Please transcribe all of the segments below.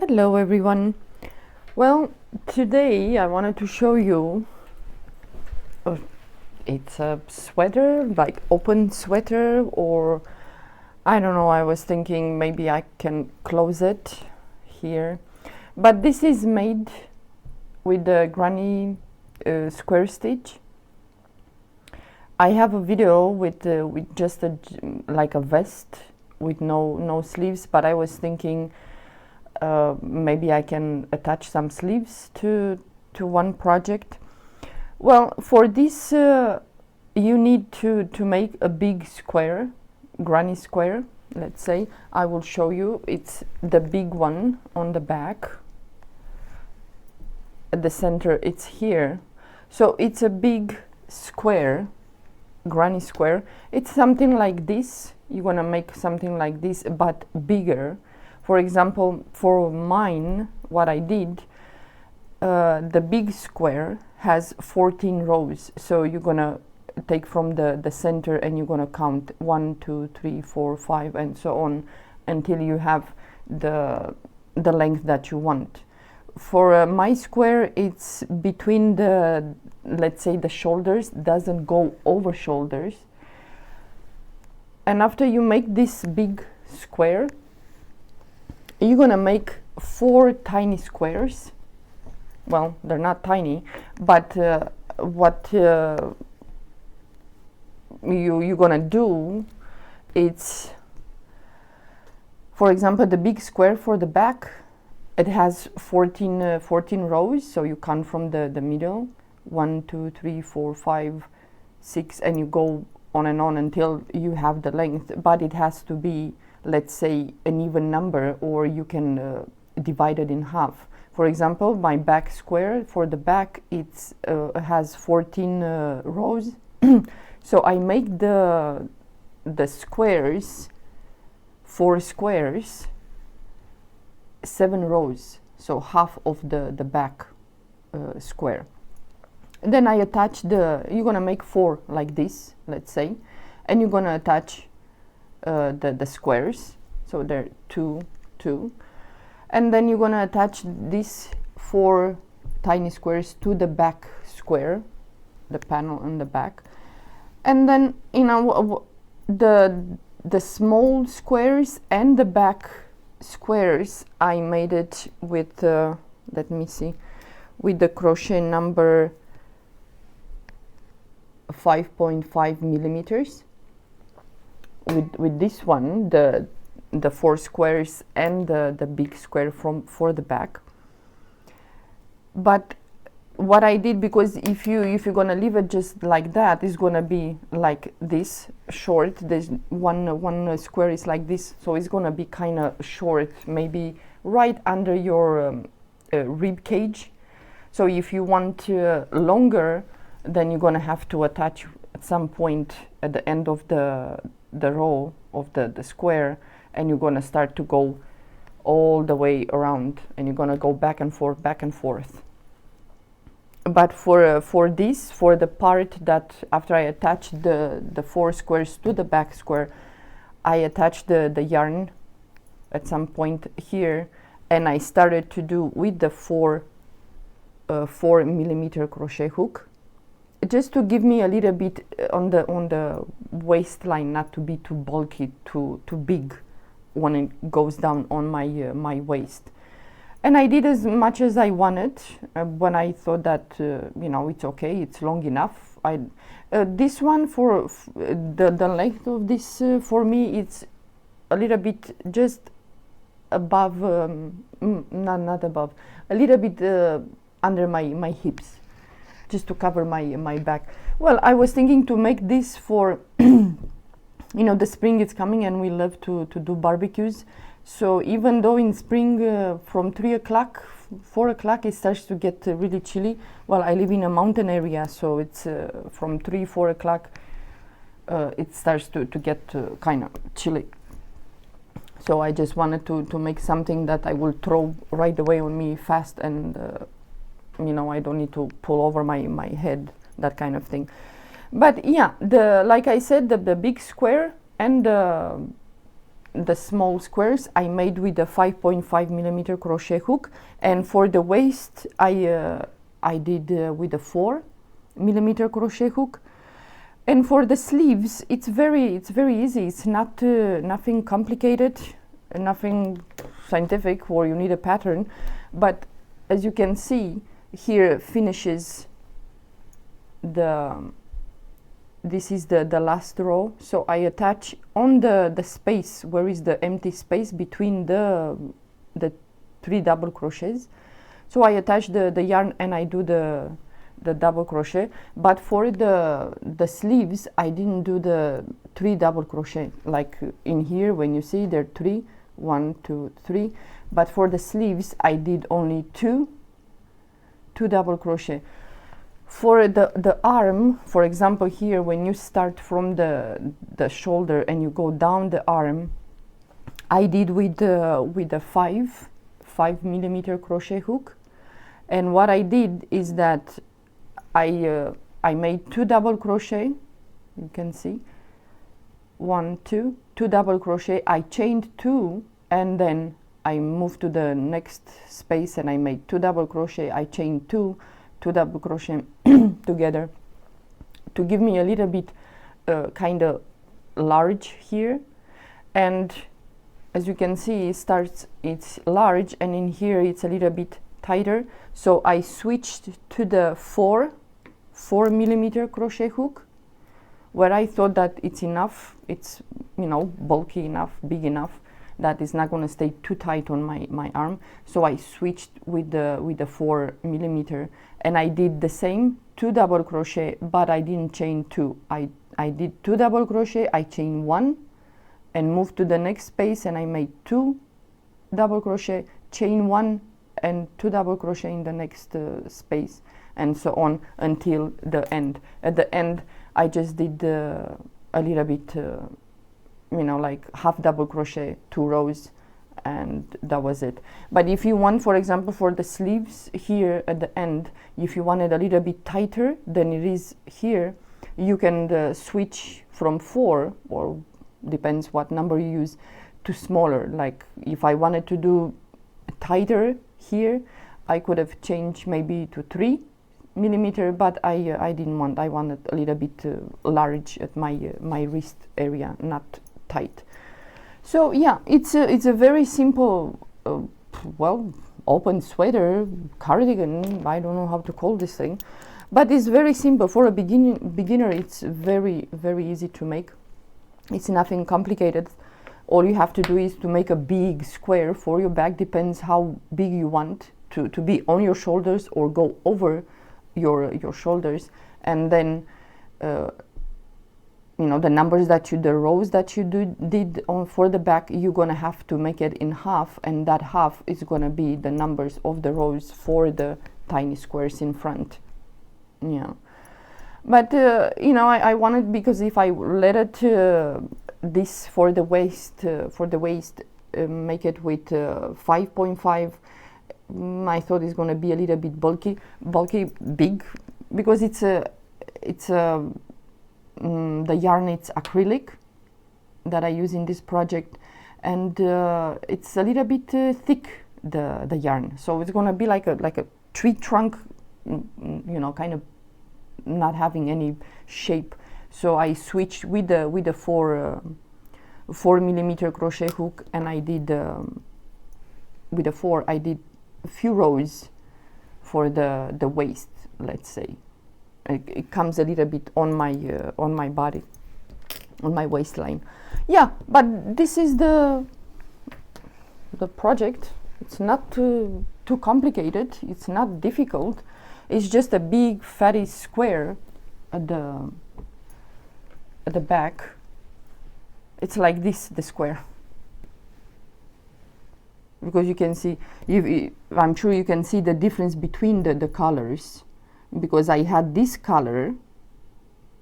Hello everyone. Well, today I wanted to show you it's a sweater, like open sweater, or I don't know, I was thinking maybe I can close it here, but this is made with the granny square stitch. I have a video with just like a vest with no sleeves, but I was thinking maybe I can attach some sleeves to one project. Well, for this you need to make a big square, granny square, let's say. I will show you. It's the big one on the back. At the center it's here, so it's a big square, granny square. It's something like this. You want to make something like this but bigger. For example, for mine, what I did, the big square has 14 rows. So you're gonna take from the center and you're gonna count 1, 2, 3, 4, 5, and so on until you have the length that you want. For my square, it's between the, let's say, the shoulders, doesn't go over shoulders. And after you make this big square, you're gonna make 4 tiny squares. Well, they're not tiny, but what you're gonna do, it's, for example, the big square for the back, it has 14 rows, so you count from the middle, 1, 2, 3, 4, 5, 6, and you go on and on until you have the length, but it has to be, let's say, an even number, or you can divide it in half. For example, my back square, for the back, it's has 14 rows. So I make the squares, 4 squares, 7 rows, so half of the back square. And then I attach you're gonna make 4 like this, let's say, and you're gonna attach the squares, so they're 2, 2, and then you're gonna attach these 4 tiny squares to the back square, the panel on the back, and then the small squares and the back squares I made it with let me see, with the crochet number 5.5 millimeters. With this one, the 4 squares and the big square for the back. But what I did, because if you're gonna leave it just like that, it's gonna be like this short. There's one square is like this, so it's gonna be kind of short, maybe right under your rib cage. So if you want longer, then you're gonna have to attach at some point at the end of the row of the square, and you're gonna start to go all the way around, and you're gonna go back and forth, back and forth. But for this, for the part that after I attached the 4 squares to the back square, I attached the yarn at some point here, and I started to do with the 4 millimeter crochet hook, just to give me a little bit on the waistline, not to be too bulky, too big when it goes down on my waist. And I did as much as I wanted when I thought that it's okay, it's long enough. This one, for the length of this, for me it's a little bit just above, not above, a little bit under my hips, just to cover my back. Well, I was thinking to make this for the spring is coming and we love to do barbecues. So even though in spring from 3 o'clock, 4 o'clock it starts to get really chilly. Well, I live in a mountain area, so it's from 3, 4 o'clock it starts to get kind of chilly. So I just wanted to make something that I will throw right away on me fast, and I don't need to pull over my head, that kind of thing. But yeah, like I said, the big square and the small squares I made with the 5.5 millimeter crochet hook, and for the waist I did with a 4 millimeter crochet hook. And for the sleeves, it's very easy. It's not nothing complicated, nothing scientific where you need a pattern. But as you can see, here finishes this is the last row. So I attach on the space where is the empty space between the 3 double crochets. So I attach the yarn and I do the double crochet. But for the sleeves, I didn't do the 3 double crochet like in here. When you see there 3, 1, 2, 3, but for the sleeves I did only 2 double crochet. For the arm, for example, here when you start from the shoulder and you go down the arm, I did with the 5 millimeter crochet hook. And what I did is that I made 2 double crochet. You can see 1, 2 double crochet. I chained 2 and then I moved to the next space and I made 2 double crochet. I chained 2 double crochet together to give me a little bit kind of large here. And as you can see, it's large, and in here it's a little bit tighter. So I switched to the 4 millimeter crochet hook, where I thought that it's enough, it's, you know, bulky enough, big enough, that it's not going to stay too tight on my arm. So I switched with the 4 millimeter, and I did the same 2 double crochet, but I didn't chain 2. I did 2 double crochet, I chained 1 and moved to the next space, and I made 2 double crochet, chain 1 and 2 double crochet in the next space, and so on until the end. At the end I just did a little bit you know, like half double crochet, 2 rows, and that was it. But if you want, for example, for the sleeves here at the end, if you want it a little bit tighter than it is here, you can switch from 4, or depends what number you use, to smaller. Like if I wanted to do tighter here, I could have changed maybe to 3 millimeter, but I didn't want. I wanted a little bit large at my wrist area, not tight. So yeah, it's a very simple, well, open sweater, cardigan, I don't know how to call this thing, but it's very simple. For a beginner, it's very easy to make. It's nothing complicated. All you have to do is to make a big square for your bag. Depends how big you want to be on your shoulders or go over your shoulders, and then you know, the numbers that the rows that you did on for the back, you're gonna have to make it in half, and that half is gonna be the numbers of the rows for the tiny squares in front. Yeah, but you know, I wanted, because if I let it this for the waist make it with 5.5, I thought it's gonna be a little bit bulky, big, because it's the yarn, it's acrylic that I use in this project, and it's a little bit thick, the yarn, so it's gonna be like a tree trunk, you know, kind of not having any shape. So I switched with the 4 millimeter crochet hook, and I did with the 4 I did a few rows for the waist, let's say. It comes a little bit on my body, on my waistline. Yeah, but this is the project. It's not too complicated. It's not difficult. It's just a big fatty square at the back. It's like this, the square, because you can see. I'm sure you can see the difference between the colors. Because I had this color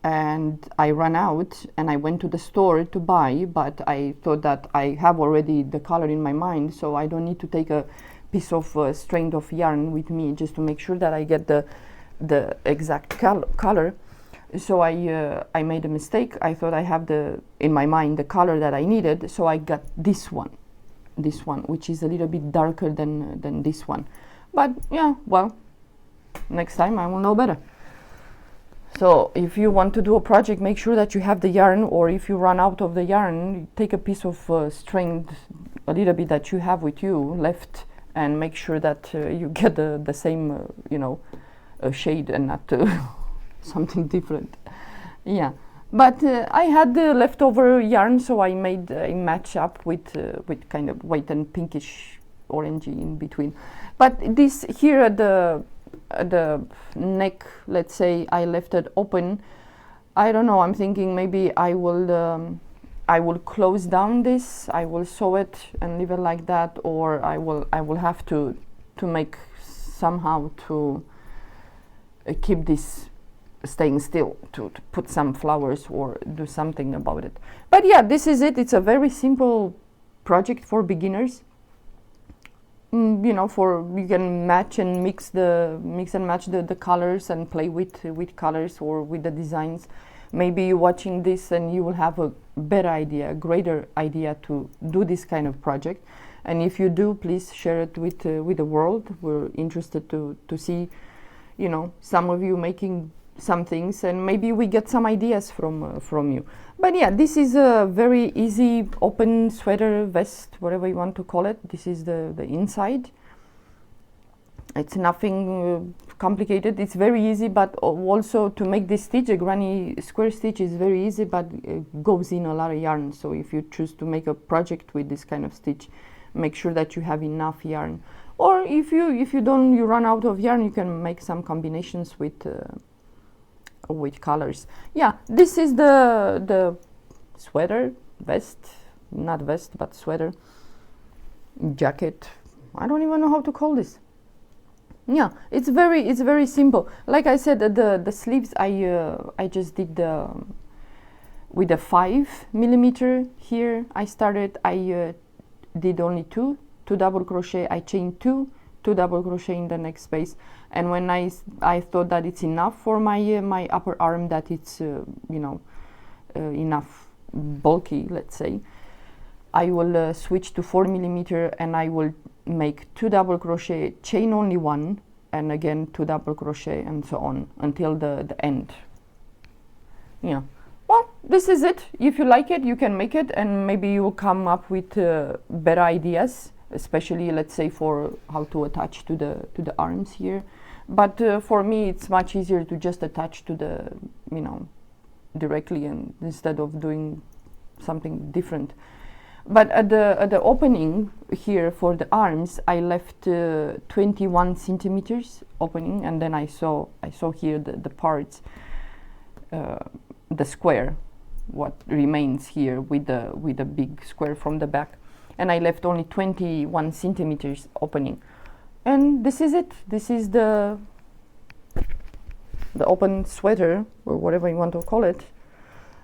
and I ran out and I went to the store to buy, but I thought that I have already the color in my mind, so I don't need to take a piece of strand of yarn with me just to make sure that I get the exact color. So I made a mistake. I thought I have in my mind the color that I needed, so I got this one, which is a little bit darker than this one. But yeah, well, next time I will know better. So if you want to do a project, make sure that you have the yarn, or if you run out of the yarn, take a piece of string, a little bit that you have with you left, and make sure that you get the same, shade and not something different. Yeah, but I had the leftover yarn, so I made a match up with kind of white and pinkish orangey in between. But this here at the neck, let's say, I left it open. I don't know, I'm thinking maybe I will close down this, I will sew it and leave it like that, or I will have to make somehow to keep this staying still, to put some flowers or do something about it. But yeah, this is it. It's a very simple project for beginners. You can match and mix and match the colors and play with colors or with the designs. Maybe you're watching this and you will have a better idea, a greater idea to do this kind of project. And if you do, please share it with the world. We're interested to see, some of you making some things, and maybe we get some ideas from you. But yeah, this is a very easy open sweater, vest, whatever you want to call it. This is the inside. It's nothing complicated. It's very easy, but also to make this stitch, a granny square stitch, is very easy, but it goes in a lot of yarn. So if you choose to make a project with this kind of stitch, make sure that you have enough yarn. Or if you run out of yarn, you can make some combinations with colors. Yeah, this is the sweater, vest, not vest, but sweater, jacket. I don't even know how to call this. Yeah, it's very simple. Like I said, the sleeves I just did with a 5mm here. I started. I did only two double crochet. I chained two double crochet in the next space, and when I thought that it's enough for my upper arm, that it's enough bulky, let's say, I will switch to 4mm, and I will make 2 double crochet, chain only 1, and again 2 double crochet, and so on until the end. Yeah, well, this is it. If you like it, you can make it, and maybe you will come up with better ideas, especially, let's say, for how to attach to the arms here. But for me, it's much easier to just attach to the directly, and instead of doing something different. But at the opening here for the arms, I left 21 centimeters opening, and then I saw here the parts, the square, what remains here with the big square from the back, and I left only 21 centimeters opening. And this is it. This is the open sweater, or whatever you want to call it.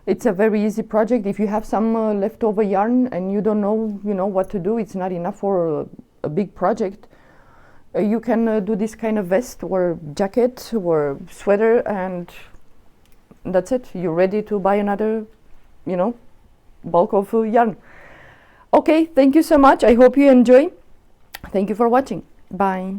It's a very easy project. If you have some leftover yarn and you don't know, what to do, it's not enough for a big project. You can do this kind of vest or jacket or sweater, and that's it. You're ready to buy another, bulk of yarn. Okay, thank you so much. I hope you enjoy. Thank you for watching. Bye.